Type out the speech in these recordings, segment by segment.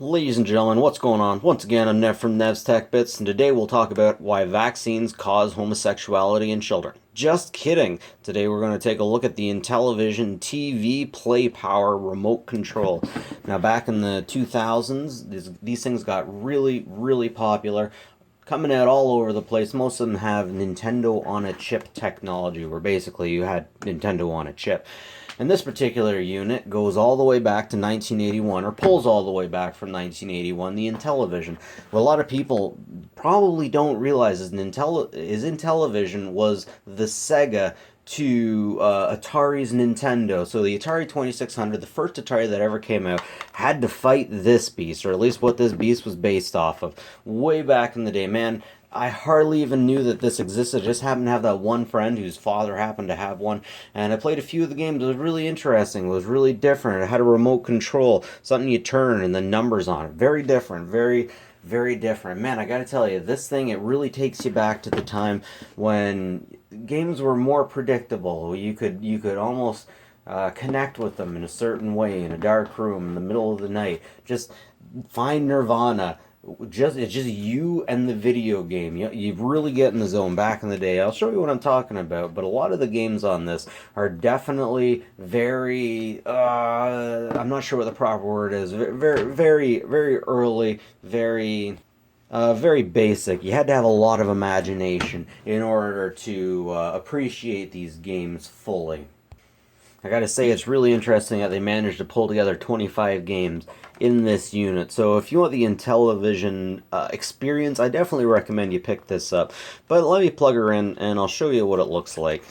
Ladies and gentlemen, what's going on? Once again, I'm Nev from Nev's Tech Bits, and today we'll talk about why vaccines cause homosexuality in children. Just kidding! Today we're going to take a look at the Intellivision TV Play Power remote control. Now, back in the 2000s, these things got really popular, coming out all over the place. Most of them have Nintendo on a chip technology, where basically you had Nintendo on a chip. And this particular unit goes all the way back to 1981, or pulls all the way back from 1981, the Intellivision. What a lot of people probably don't realize is Intellivision was the Sega to Atari's Nintendo. So the Atari 2600, the first Atari that ever came out, had to fight this beast, or at least what this beast was based off of. Way back in the day, man, I hardly even knew that this existed. I just happened to have that one friend whose father happened to have one, and I played a few of the games. It was really interesting. It was really different. It had a remote control, something you turn, and the numbers on it. Very different, very different. Man, I gotta tell you, this thing, it really takes you back to the time when games were more predictable. You could almost connect with them in a certain way, in a dark room, in the middle of the night. Just find Nirvana. It's just you and the video game. You really get in the zone. Back in the day, I'll show you what I'm talking about. But a lot of the games on this are definitely very. I'm not sure what the proper word is. Very early. Very basic. You had to have a lot of imagination in order to appreciate these games fully. I gotta say, it's really interesting that they managed to pull together 25 games in this unit. So if you want the Intellivision experience, I definitely recommend you pick this up. But let me plug her in, and I'll show you what it looks like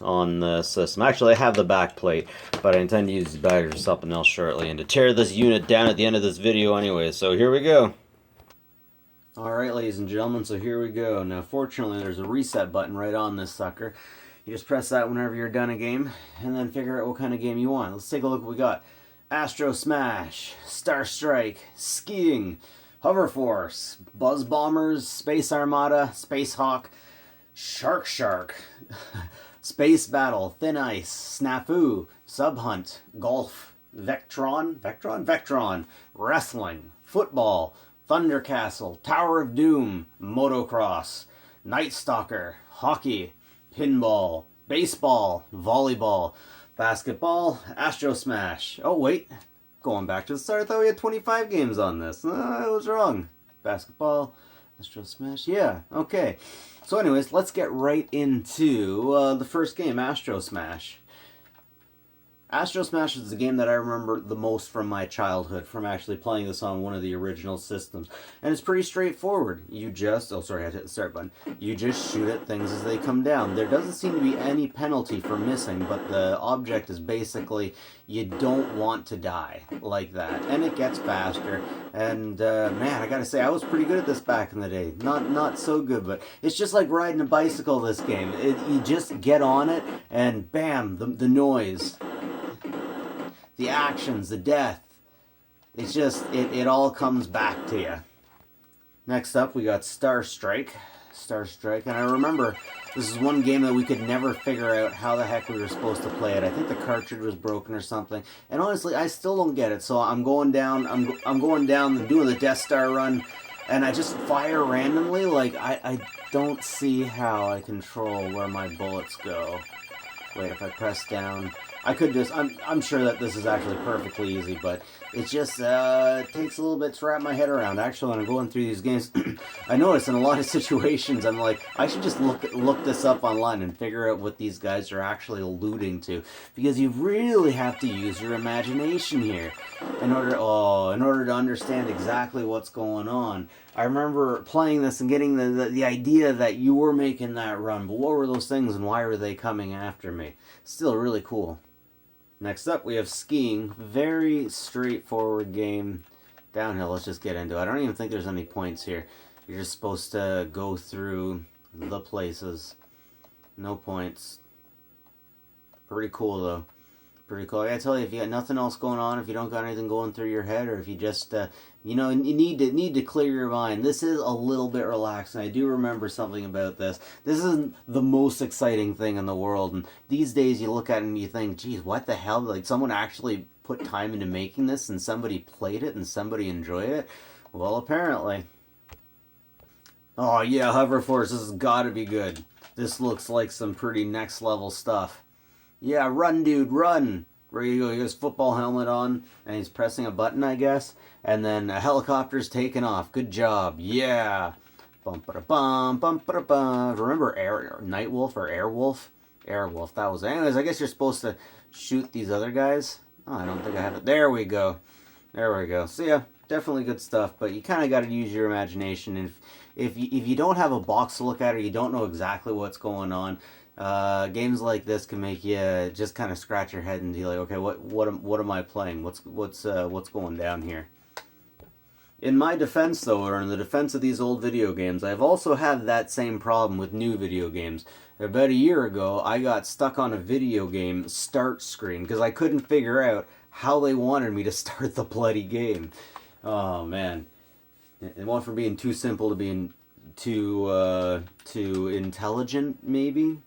on the system. Actually, I have the back plate, but I intend to use these batteries for something else shortly, and to tear this unit down at the end of this video anyway. So here we go. Alright, ladies and gentlemen, so here we go. Now, fortunately, there's a reset button right on this sucker. You just press that whenever you're done a game, and then figure out what kind of game you want. Let's take a look at what we got. Astro Smash, Star Strike, Skiing, Hover Force, Buzz Bombers, Space Armada, Space Hawk, Shark, Space Battle, Thin Ice, Snafu, Sub Hunt, Golf, Vectron, Wrestling, Football, Thunder Castle, Tower of Doom, Motocross, Night Stalker, Hockey, Pinball, Baseball, Volleyball, Basketball, Astro Smash. Oh, wait. Going back to the start, I thought we had 25 games on this. I was wrong. Basketball, Astro Smash. Yeah, okay. So anyways, let's get right into the first game, Astro Smash. Astro Smash is the game that I remember the most from my childhood, from actually playing this on one of the original systems. And it's pretty straightforward. You just, oh sorry, I hit the start button. You just shoot at things as they come down. There doesn't seem to be any penalty for missing, but the object is basically, you don't want to die like that. And it gets faster. And man, I gotta say, I was pretty good at this back in the day. Not so good, but it's just like riding a bicycle, this game. You just get on it, and bam, the noise. The actions, the death, it's just, it all comes back to you. Next up, we got Star Strike, and I remember this is one game that we could never figure out how the heck we were supposed to play it. I think the cartridge was broken or something, and honestly, I still don't get it. So I'm going down, I'm going down and doing the Death Star run, and I just fire randomly. Like, I don't see how I control where my bullets go. Wait, if I press down, I could just, I'm sure that this is actually perfectly easy, but it just it takes a little bit to wrap my head around. Actually, when I'm going through these games, I notice in a lot of situations, I'm like, I should just look this up online and figure out what these guys are actually alluding to, because you really have to use your imagination here in order to understand exactly what's going on. I remember playing this and getting the idea that you were making that run, but what were those things and why were they coming after me? Still really cool. Next up, we have Skiing. Very straightforward game. Downhill, let's just get into it. I don't even think there's any points here. You're just supposed to go through the places. No points. Pretty cool, though. Pretty cool. I gotta tell you, if you got nothing else going on, if you don't got anything going through your head, or if you just, you know, you need to clear your mind, this is a little bit relaxing. I do remember something about this. This isn't the most exciting thing in the world, and these days you look at it and you think, geez, what the hell? Like, someone actually put time into making this, and somebody played it, and somebody enjoyed it? Well, apparently. Oh yeah, Hoverforce, this has got to be good. This looks like some pretty next level stuff. Yeah, run, dude, run! Where you go, he has football helmet on, and he's pressing a button, I guess. And then a helicopter's taking off. Good job, yeah! Bum-ba-da-bum, bum-ba-da-bum. Remember Nightwolf or Airwolf? Airwolf, that was it. Anyways, I guess you're supposed to shoot these other guys. Oh, I don't think I have it. There we go. There we go. So yeah, definitely good stuff, but you kind of got to use your imagination. And if you don't have a box to look at, or you don't know exactly what's going on, games like this can make you just kind of scratch your head and be like, okay, what am I playing? What's going down here? In my defense, though, or in the defense of these old video games, I've also had that same problem with new video games. About a year ago, I got stuck on a video game start screen because I couldn't figure out how they wanted me to start the bloody game. Oh man, it went from being too simple to being too intelligent, maybe.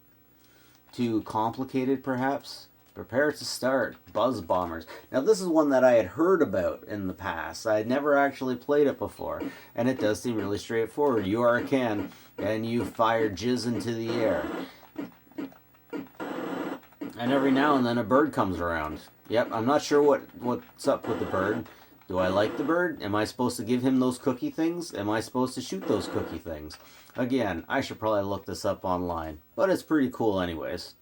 Too complicated, perhaps. Prepare to start. Buzz Bombers. Now, this is one that I had heard about in the past. I had never actually played it before, and it does seem really straightforward. You are a can, and you fire jizz into the air. And every now and then a bird comes around. Yep, I'm not sure what's up with the bird. Do I like the bird? Am I supposed to give him those cookie things? Am I supposed to shoot those cookie things? Again, I should probably look this up online, but it's pretty cool anyways.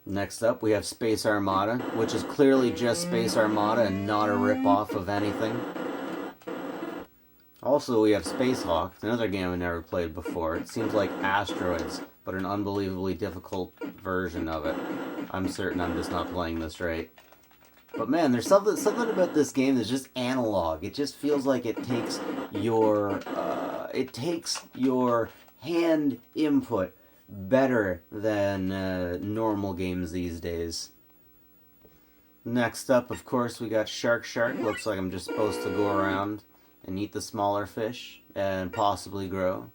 Next up, we have Space Armada, which is clearly just Space Armada and not a rip-off of anything. Also, we have Space Hawk, another game I've never played before. It seems like Asteroids, but an unbelievably difficult version of it. I'm certain I'm just not playing this right. But man, there's something about this game that's just analog. It just feels like it takes your hand input better than normal games these days. Next up, of course, we got Shark. Looks like I'm just supposed to go around and eat the smaller fish and possibly grow,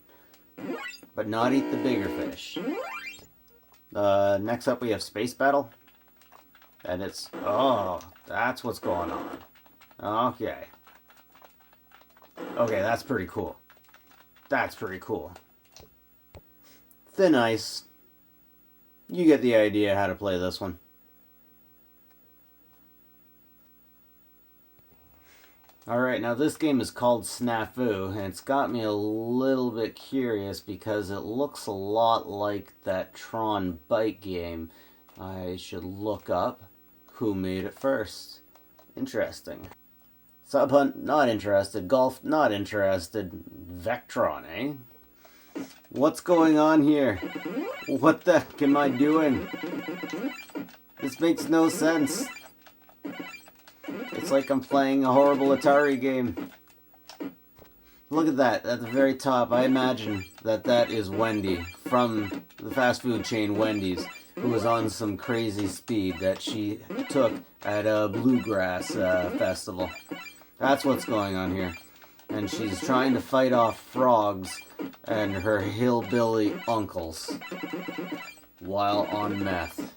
but not eat the bigger fish. Next up, we have Space Battle. And it's, oh, that's what's going on. Okay. Okay, that's pretty cool. That's pretty cool. Thin Ice. You get the idea how to play this one. Alright, now this game is called Snafu, and it's got me a little bit curious because it looks a lot like that Tron bike game. I should look up who made it first. Interesting. Sub Hunt, not interested. Golf, not interested. Vectron, eh? What's going on here? What the heck am I doing? This makes no sense. It's like I'm playing a horrible Atari game. Look at that, at the very top. I imagine that is Wendy from the fast food chain Wendy's, who was on some crazy speed that she took at a bluegrass festival. That's what's going on here. And she's trying to fight off frogs and her hillbilly uncles while on meth.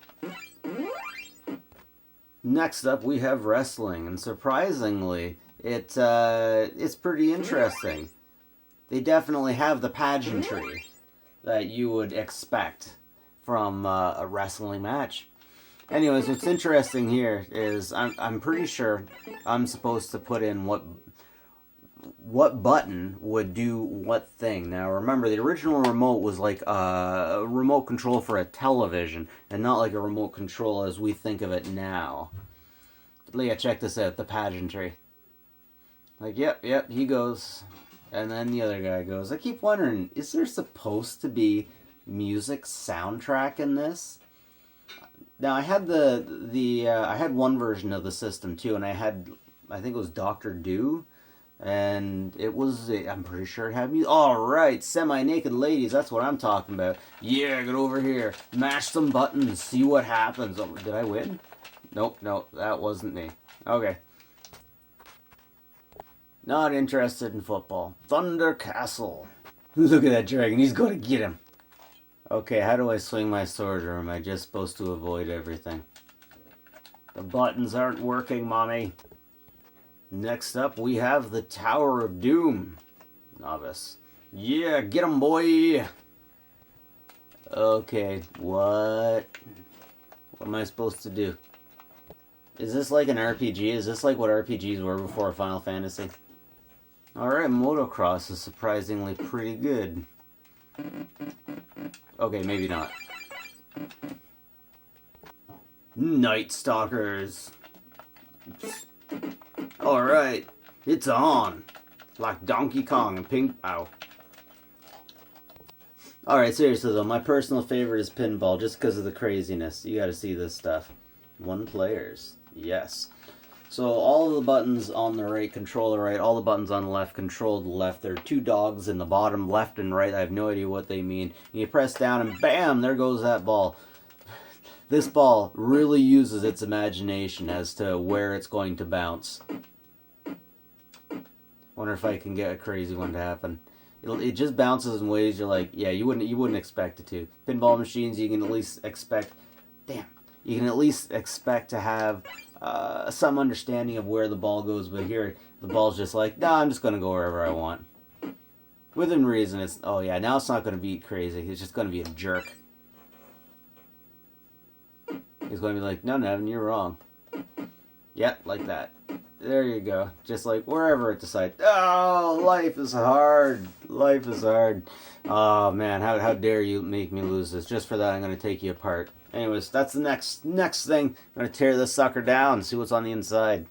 Next up, we have wrestling, and surprisingly, it's pretty interesting. They definitely have the pageantry that you would expect from a wrestling match. Anyways, what's interesting here is I'm pretty sure I'm supposed to put in what button would do what thing. Now remember, the original remote was like a remote control for a television, and not like a remote control as we think of it now. But yeah, check this out, the pageantry. Like, yep, he goes. And then the other guy goes. I keep wondering, is there supposed to be music soundtrack in this? Now, I had I had one version of the system too, and I think it was Dr. Do. And it was, I'm pretty sure it had music. Alright, semi-naked ladies, that's what I'm talking about. Yeah, get over here. Mash some buttons, see what happens. Oh, did I win? Nope, nope, that wasn't me. Okay. Not interested in football. Thunder Castle. Look at that dragon. He's going to get him. Okay, how do I swing my sword, or am I just supposed to avoid everything? The buttons aren't working, mommy. Next up, we have the Tower of Doom. Novice. Yeah, get him, boy. Okay, what am I supposed to do? Is this like an RPG? Is this like what RPGs were before Final Fantasy? Alright, Motocross is surprisingly pretty good. Okay, maybe not. Night Stalkers. Alright, it's on. Like Donkey Kong and Pink... Ow. Alright, seriously though, my personal favorite is Pinball, just because of the craziness. You gotta see this stuff. 1 players. Yes. So all of the buttons on the right control the right, all the buttons on the left control the left. There are 2 dogs in the bottom, left and right. I have no idea what they mean. You press down and bam, there goes that ball. This ball really uses its imagination as to where it's going to bounce. Wonder if I can get a crazy one to happen. It just bounces in ways you're like, yeah, you wouldn't expect it to. Pinball machines, you can at least expect, you can at least expect to have some understanding of where the ball goes, but here the ball's just like, nah, I'm just gonna go wherever I want. Within reason, it's, oh yeah, now it's not gonna be crazy. It's just gonna be a jerk. He's going to be like, no, Nevin, you're wrong. Yep, like that. There you go. Just like wherever it decides. Oh, life is hard. Life is hard. Oh, man, how dare you make me lose this. Just for that, I'm going to take you apart. Anyways, that's the next thing. I'm going to tear this sucker down and see what's on the inside.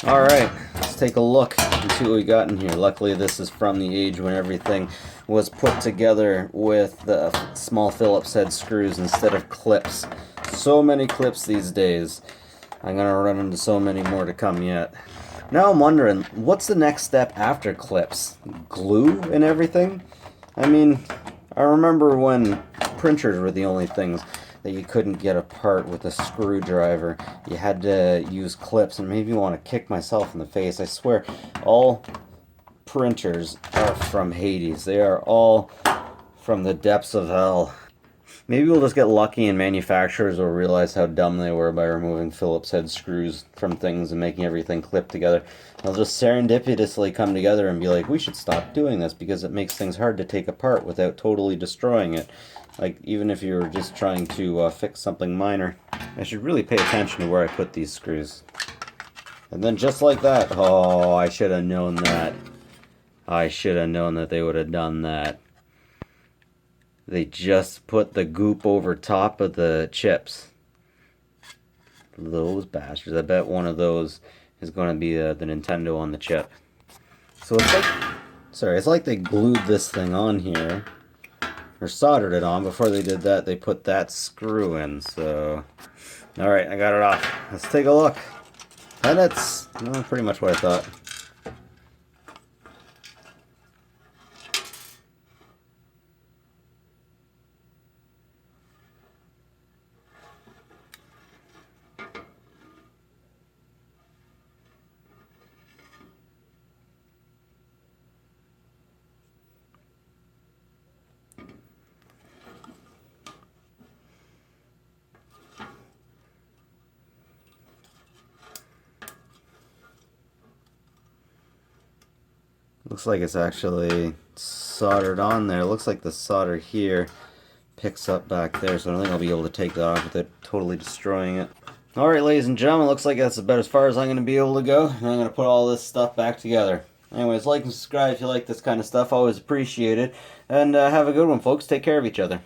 Alright, let's take a look and see what we got in here. Luckily, this is from the age when everything was put together with the small Phillips head screws instead of clips. So many clips these days. I'm going to run into so many more to come yet. Now I'm wondering, what's the next step after clips? Glue and everything? I mean, I remember when printers were the only things that you couldn't get apart with a screwdriver. You had to use clips, and maybe you want to kick myself in the face. I swear, all printers are from Hades. They are all from the depths of hell. Maybe we'll just get lucky and manufacturers will realize how dumb they were by removing Phillips head screws from things and making everything clip together. They'll just serendipitously come together and be like, we should stop doing this because it makes things hard to take apart without totally destroying it. Like, even if you're just trying to fix something minor. I should really pay attention to where I put these screws. And then just like that, oh, I should have known that. I should have known that they would have done that. They just put the goop over top of the chips. Those bastards. I bet one of those is going to be the Nintendo on the chip. So it's like, sorry, it's like they glued this thing on here. Or soldered it on. Before they did that, they put that screw in. So, alright, I got it off. Let's take a look. And that's pretty much what I thought. Looks like it's actually soldered on there. Looks like the solder here picks up back there, so I don't think I'll be able to take that off without totally destroying it. Alright, ladies and gentlemen, looks like that's about as far as I'm going to be able to go. And I'm going to put all this stuff back together. Anyways, like and subscribe if you like this kind of stuff. Always appreciate it. And have a good one, folks. Take care of each other.